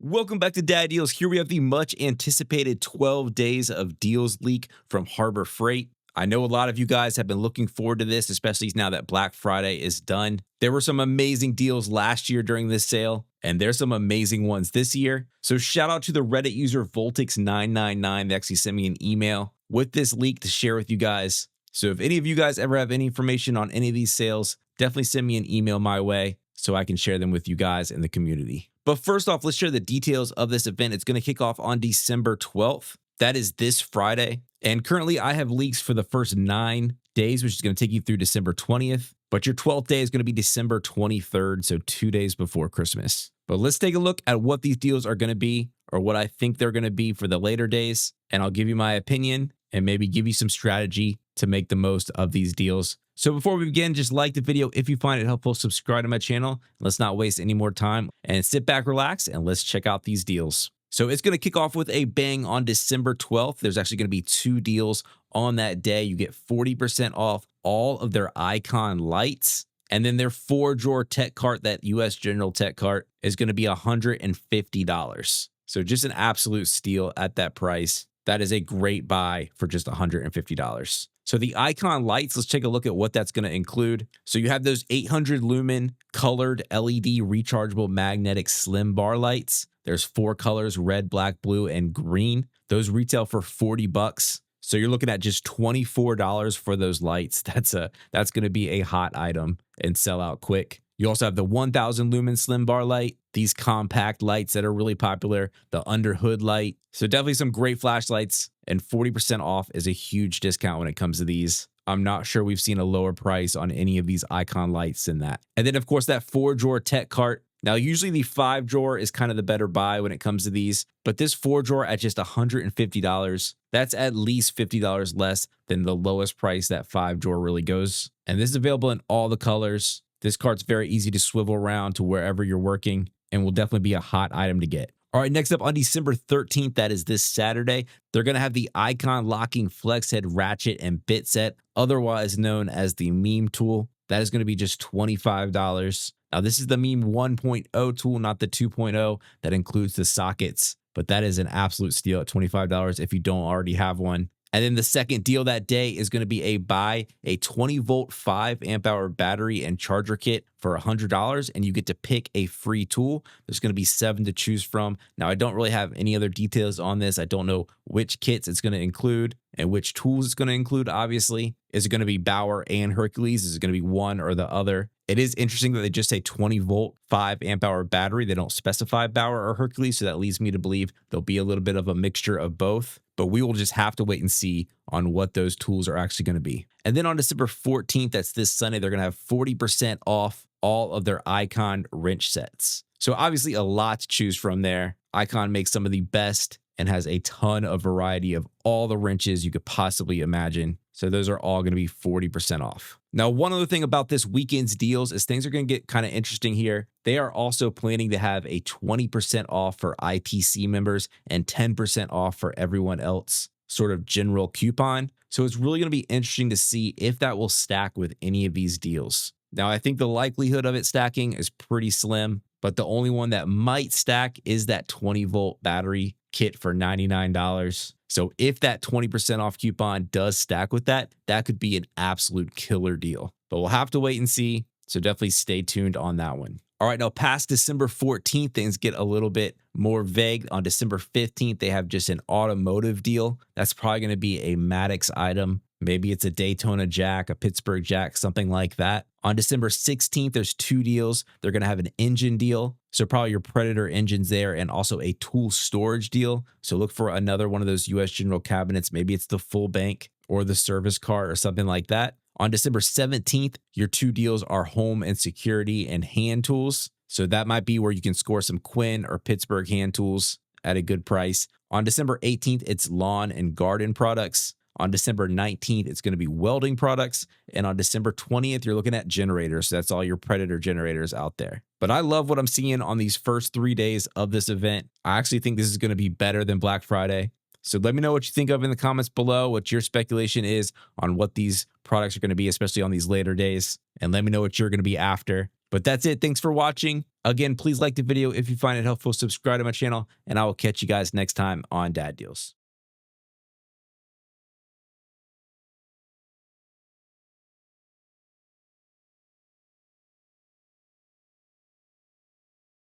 Welcome back to Dad Deals. Here we have the much anticipated 12 days of deals leak from Harbor Freight. I know a lot of you guys have been looking forward to this, especially now that Black Friday is done. There were some amazing deals last year during this sale, and there's some amazing ones this year. So shout out to the Reddit user Voltix999 that actually sent me an email with this leak to share with you guys. So if any of you guys ever have any information on any of these sales, definitely send me an email my way so I can share them with you guys in the community. But first off, let's share the details of this event. It's going to kick off on December 12th. That is this Friday. And currently I have leaks for the first 9 days, which is going to take you through December 20th. But your 12th day is going to be December 23rd, so 2 days before Christmas. But let's take a look at what these deals are going to be, or what I think they're going to be for the later days. And I'll give you my opinion and maybe give you some strategy to make the most of these deals. So before we begin, just like the video if you find it helpful, subscribe to my channel. Let's not waste any more time and sit back, relax, and let's check out these deals. So it's going to kick off with a bang on December 12th. There's actually going to be 2 deals on that day. You get 40% off all of their icon lights. And then their 4-drawer tech cart, that US General tech cart, is going to be $150. So just an absolute steal at that price. That is a great buy for just $150. So the icon lights, let's take a look at what that's going to include. So you have those 800 lumen colored LED rechargeable magnetic slim bar lights. There's 4 colors, red, black, blue, and green. Those retail for $40. So you're looking at just $24 for those lights. That's going to be a hot item and sell out quick. You also have the 1000 lumen slim bar light, these compact lights that are really popular, the under hood light. So definitely some great flashlights, and 40% off is a huge discount when it comes to these. I'm not sure we've seen a lower price on any of these icon lights than that. And then of course that 4-drawer tech cart. Now usually the 5-drawer is kind of the better buy when it comes to these, but this 4-drawer at just $150, that's at least $50 less than the lowest price that 5-drawer really goes. And this is available in all the colors. This cart's very easy to swivel around to wherever you're working and will definitely be a hot item to get. All right, next up on December 13th, that is this Saturday, they're going to have the icon locking flex head ratchet and bit set, otherwise known as the meme tool. That is going to be just $25. Now, this is the meme 1.0 tool, not the 2.0 that includes the sockets, but that is an absolute steal at $25 if you don't already have one. And then the second deal that day is going to be a 20-volt 5 amp hour battery and charger kit for $100, and you get to pick a free tool. There's going to be 7 to choose from. Now, I don't really have any other details on this. I don't know which kits it's going to include and which tools it's going to include, obviously. Is it going to be Bauer and Hercules? Is it going to be one or the other? It is interesting that they just say 20-volt 5 amp hour battery. They don't specify Bauer or Hercules, so that leads me to believe there'll be a little bit of a mixture of both. But we will just have to wait and see on what those tools are actually going to be. And then on December 14th, that's this Sunday, they're going to have 40% off all of their Icon wrench sets. So obviously a lot to choose from there. Icon makes some of the best and has a ton of variety of all the wrenches you could possibly imagine. So those are all going to be 40% off. Now, one other thing about this weekend's deals is things are going to get kind of interesting here. They are also planning to have a 20% off for ITC members and 10% off for everyone else, sort of general coupon. So it's really going to be interesting to see if that will stack with any of these deals. Now, I think the likelihood of it stacking is pretty slim, but the only one that might stack is that 20-volt battery kit for $99. So if that 20% off coupon does stack with that, that could be an absolute killer deal. But we'll have to wait and see. So definitely stay tuned on that one. All right, now past December 14th, things get a little bit more vague. On December 15th, they have just an automotive deal. That's probably going to be a Maddox item. Maybe it's a Daytona jack, a Pittsburgh jack, something like that. On December 16th, there's 2 deals. They're going to have an engine deal. So probably your Predator engines there, and also a tool storage deal. So look for another one of those US General cabinets. Maybe it's the full bank or the service cart or something like that. On December 17th, your 2 deals are home and security and hand tools. So that might be where you can score some Quinn or Pittsburgh hand tools at a good price. On December 18th, it's lawn and garden products. On December 19th, it's going to be welding products. And on December 20th, you're looking at generators. So that's all your Predator generators out there. But I love what I'm seeing on these first 3 days of this event. I actually think this is going to be better than Black Friday. So let me know what you think of in the comments below, what your speculation is on what these products are going to be, especially on these later days. And let me know what you're going to be after. But that's it. Thanks for watching. Again, please like the video if you find it helpful, subscribe to my channel, and I will catch you guys next time on Dad Deals.